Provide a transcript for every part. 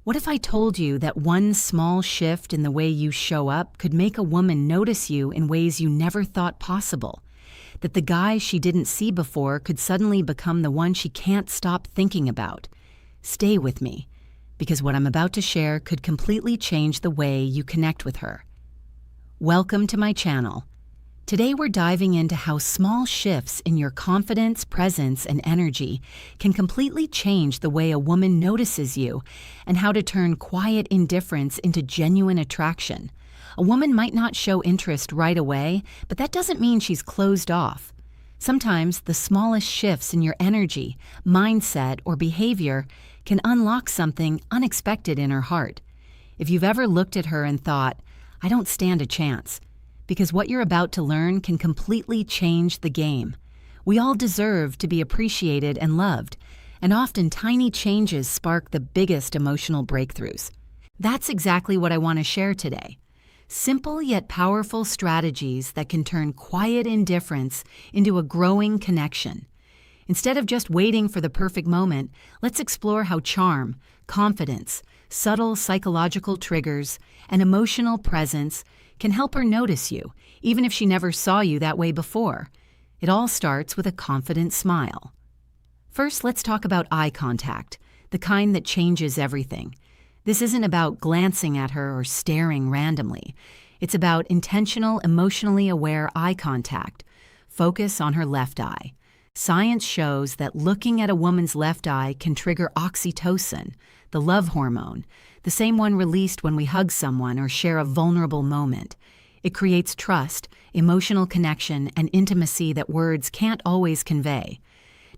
What if I told you that one small shift in the way you show up could make a woman notice you in ways you never thought possible? That the guy she didn't see before could suddenly become the one she can't stop thinking about? Stay with me, because what I'm about to share could completely change the way you connect with her. Welcome to my channel. Today we're diving into how small shifts in your confidence, presence, and energy can completely change the way a woman notices you, and how to turn quiet indifference into genuine attraction. A woman might not show interest right away, but that doesn't mean she's closed off. Sometimes the smallest shifts in your energy, mindset, or behavior can unlock something unexpected in her heart. If you've ever looked at her and thought, "I don't stand a chance," because what you're about to learn can completely change the game. We all deserve to be appreciated and loved, and often tiny changes spark the biggest emotional breakthroughs. That's exactly what I want to share today. Simple yet powerful strategies that can turn quiet indifference into a growing connection. Instead of just waiting for the perfect moment, let's explore how charm, confidence, subtle psychological triggers, and emotional presence can help her notice you, even if she never saw you that way before. It all starts with a confident smile. First, let's talk about eye contact, the kind that changes everything. This isn't about glancing at her or staring randomly. It's about intentional, emotionally aware eye contact. Focus on her left eye. Science shows that looking at a woman's left eye can trigger oxytocin, the love hormone, the same one released when we hug someone or share a vulnerable moment. It creates trust, emotional connection, and intimacy that words can't always convey.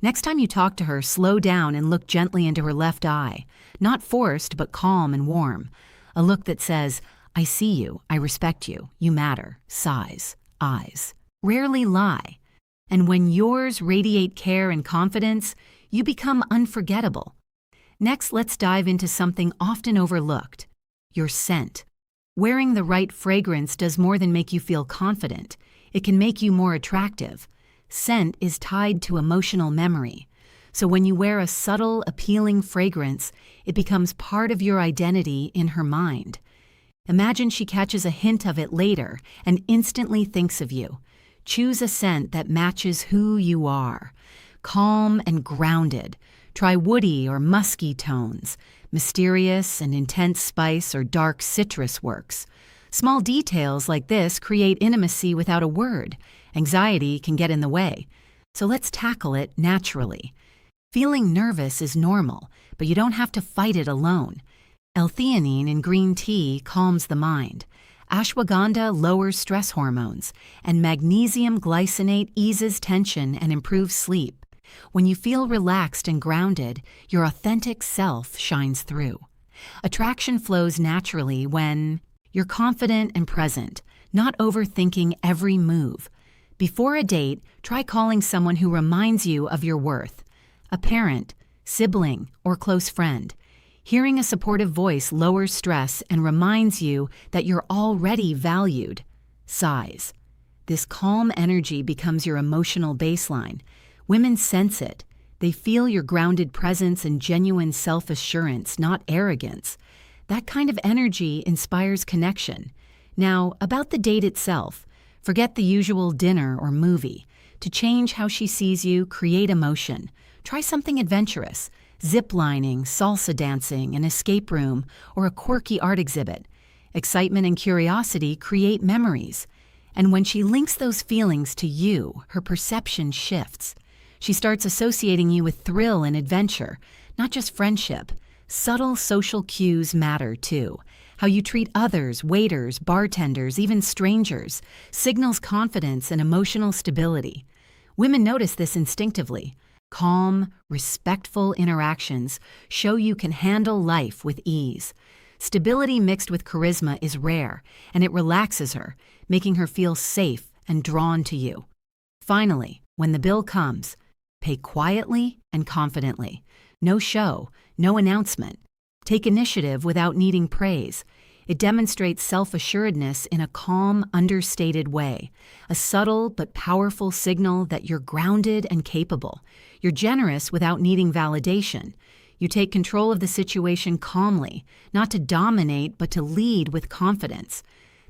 Next time you talk to her, slow down and look gently into her left eye. Not forced, but calm and warm. A look that says, "I see you, I respect you, you matter." Sighs, eyes rarely lie. And when yours radiate care and confidence, you become unforgettable. Next, let's dive into something often overlooked: your scent. Wearing the right fragrance does more than make you feel confident. It can make you more attractive. Scent is tied to emotional memory. So when you wear a subtle, appealing fragrance, it becomes part of your identity in her mind. Imagine she catches a hint of it later and instantly thinks of you. Choose a scent that matches who you are. Calm and grounded. Try woody or musky tones. Mysterious and intense spice or dark citrus works. Small details like this create intimacy without a word. Anxiety can get in the way. So let's tackle it naturally. Feeling nervous is normal, but you don't have to fight it alone. L-theanine in green tea calms the mind. Ashwagandha lowers stress hormones, and magnesium glycinate eases tension and improves sleep. When you feel relaxed and grounded, your authentic self shines through. Attraction flows naturally when you're confident and present, not overthinking every move. Before a date, try calling someone who reminds you of your worth. A parent, sibling, or close friend. Hearing a supportive voice lowers stress and reminds you that you're already valued. Sighs. This calm energy becomes your emotional baseline. Women sense it. They feel your grounded presence and genuine self-assurance, not arrogance. That kind of energy inspires connection. Now, about the date itself. Forget the usual dinner or movie. To change how she sees you, create emotion. Try something adventurous. Zip-lining, salsa dancing, an escape room, or a quirky art exhibit. Excitement and curiosity create memories. And when she links those feelings to you, her perception shifts. She starts associating you with thrill and adventure, not just friendship. Subtle social cues matter too. How you treat others, waiters, bartenders, even strangers, signals confidence and emotional stability. Women notice this instinctively. Calm, respectful interactions show you can handle life with ease. Stability mixed with charisma is rare, and it relaxes her, making her feel safe and drawn to you. Finally, when the bill comes, pay quietly and confidently. No show, no announcement. Take initiative without needing praise. It demonstrates self-assuredness in a calm, understated way, a subtle but powerful signal that you're grounded and capable. You're generous without needing validation. You take control of the situation calmly, not to dominate, but to lead with confidence.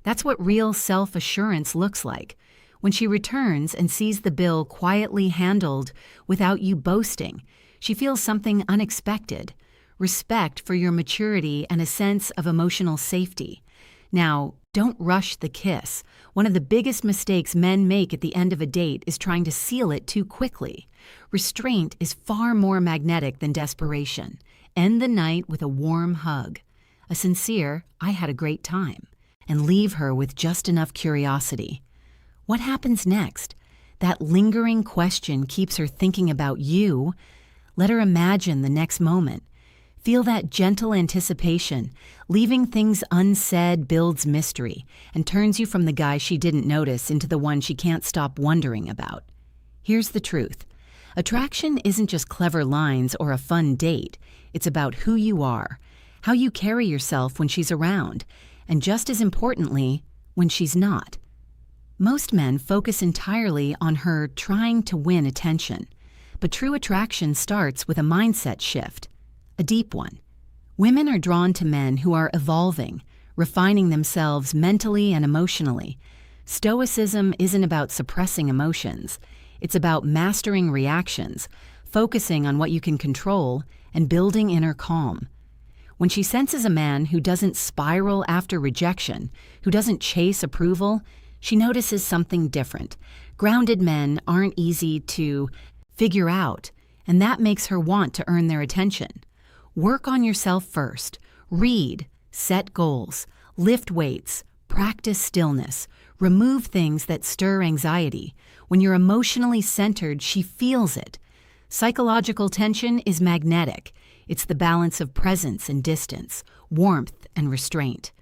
That's what real self-assurance looks like. When she returns and sees the bill quietly handled without you boasting, she feels something unexpected, respect for your maturity and a sense of emotional safety. Now, don't rush the kiss. One of the biggest mistakes men make at the end of a date is trying to seal it too quickly. Restraint is far more magnetic than desperation. End the night with a warm hug, a sincere, "I had a great time," and leave her with just enough curiosity. What happens next? That lingering question keeps her thinking about you. Let her imagine the next moment. Feel that gentle anticipation. Leaving things unsaid builds mystery and turns you from the guy she didn't notice into the one she can't stop wondering about. Here's the truth. Attraction isn't just clever lines or a fun date. It's about who you are, how you carry yourself when she's around, and just as importantly, when she's not. Most men focus entirely on her trying to win attention, but true attraction starts with a mindset shift. A deep one. Women are drawn to men who are evolving, refining themselves mentally and emotionally. Stoicism isn't about suppressing emotions. It's about mastering reactions, focusing on what you can control, and building inner calm. When she senses a man who doesn't spiral after rejection, who doesn't chase approval, she notices something different. Grounded men aren't easy to figure out, and that makes her want to earn their attention. Work on yourself first. Read, set goals, lift weights, practice stillness, remove things that stir anxiety. When you're emotionally centered, she feels it. Psychological tension is magnetic. It's the balance of presence and distance, warmth and restraint.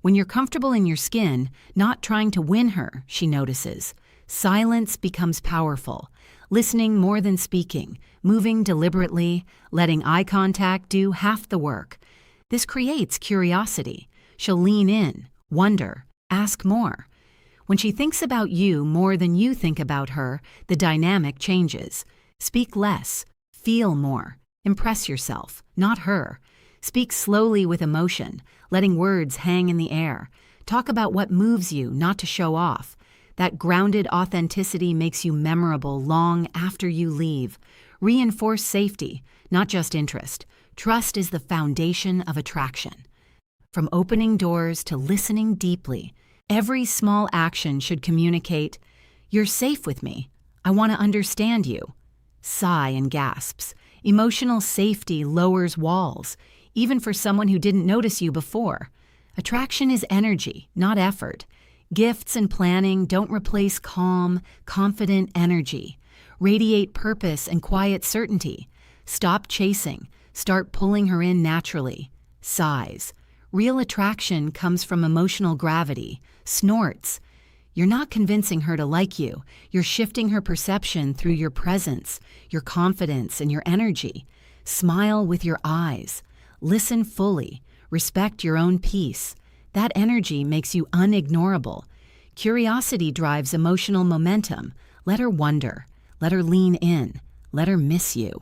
When you're comfortable in your skin, not trying to win her, she notices. Silence becomes powerful. Listening more than speaking, moving deliberately, letting eye contact do half the work. This creates curiosity. She'll lean in, wonder, ask more. When she thinks about you more than you think about her, the dynamic changes. Speak less, feel more. Impress yourself, not her. Speak slowly with emotion, letting words hang in the air. Talk about what moves you, not to show off. That grounded authenticity makes you memorable long after you leave. Reinforce safety, not just interest. Trust is the foundation of attraction. From opening doors to listening deeply, every small action should communicate, "You're safe with me. I want to understand you." Sigh and gasps. Emotional safety lowers walls, even for someone who didn't notice you before. Attraction is energy, not effort. Gifts and planning don't replace calm, confident energy. Radiate purpose and quiet certainty. Stop chasing. Start pulling her in naturally. Sighs. Real attraction comes from emotional gravity. Snorts. You're not convincing her to like you. You're shifting her perception through your presence, your confidence, and your energy. Smile with your eyes. Listen fully. Respect your own peace. That energy makes you unignorable. Curiosity drives emotional momentum. Let her wonder. Let her lean in. Let her miss you.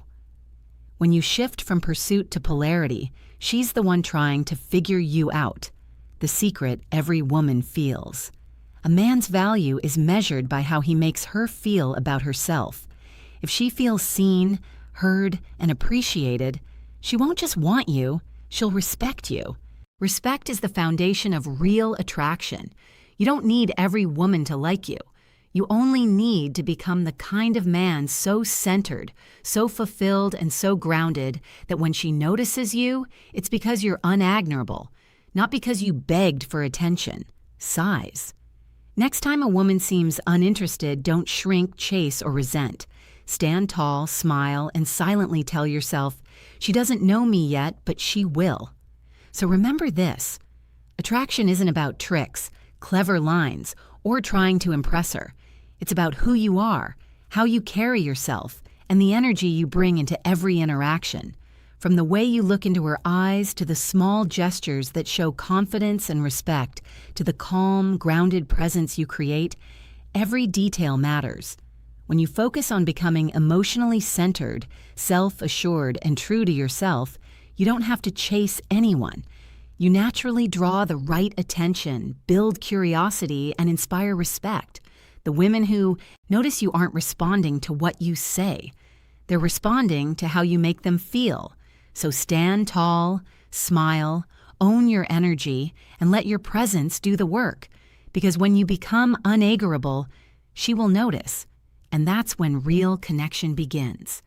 When you shift from pursuit to polarity, she's the one trying to figure you out. The secret every woman feels. A man's value is measured by how he makes her feel about herself. If she feels seen, heard, and appreciated, she won't just want you, she'll respect you. Respect is the foundation of real attraction. You don't need every woman to like you. You only need to become the kind of man so centered, so fulfilled, and so grounded that when she notices you, it's because you're unadmirable, not because you begged for attention. Sighs. Next time a woman seems uninterested, don't shrink, chase, or resent. Stand tall, smile, and silently tell yourself, "She doesn't know me yet, but she will." So remember this. Attraction isn't about tricks, clever lines, or trying to impress her. It's about who you are, how you carry yourself, and the energy you bring into every interaction. From the way you look into her eyes to the small gestures that show confidence and respect to the calm, grounded presence you create, every detail matters. When you focus on becoming emotionally centered, self-assured, and true to yourself, you don't have to chase anyone. You naturally draw the right attention, build curiosity, and inspire respect. The women who notice you aren't responding to what you say. They're responding to how you make them feel. So stand tall, smile, own your energy, and let your presence do the work. Because when you become unagreeable, she will notice. And that's when real connection begins.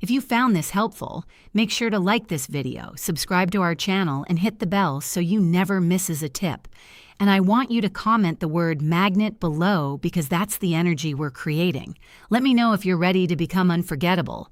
If you found this helpful, make sure to like this video, subscribe to our channel, and hit the bell so you never misses a tip. And I want you to comment the word magnet below because that's the energy we're creating. Let me know if you're ready to become unforgettable.